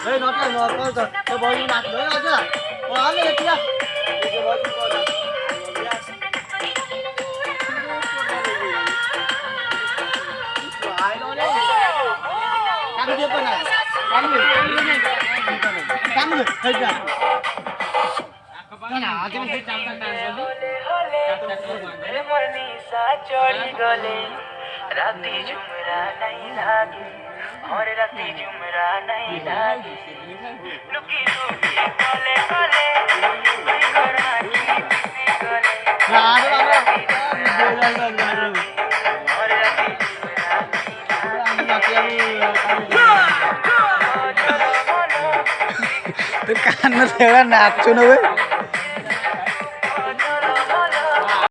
ए नट नट तो बॉडी नाच लो आजा ओ आले किया ये बॉडी को आई लो रे काम दे पना काम दे हे जा ना आज में चांदा कान बोली मरनी सा चढ़ी गले राती झुमरा नहीं लागे और राती झुमरा नहीं लागे लुकी लुकी गले गले करना की गले यार बाबा और राती झुमरा तो कान में थोड़ा नाचो ना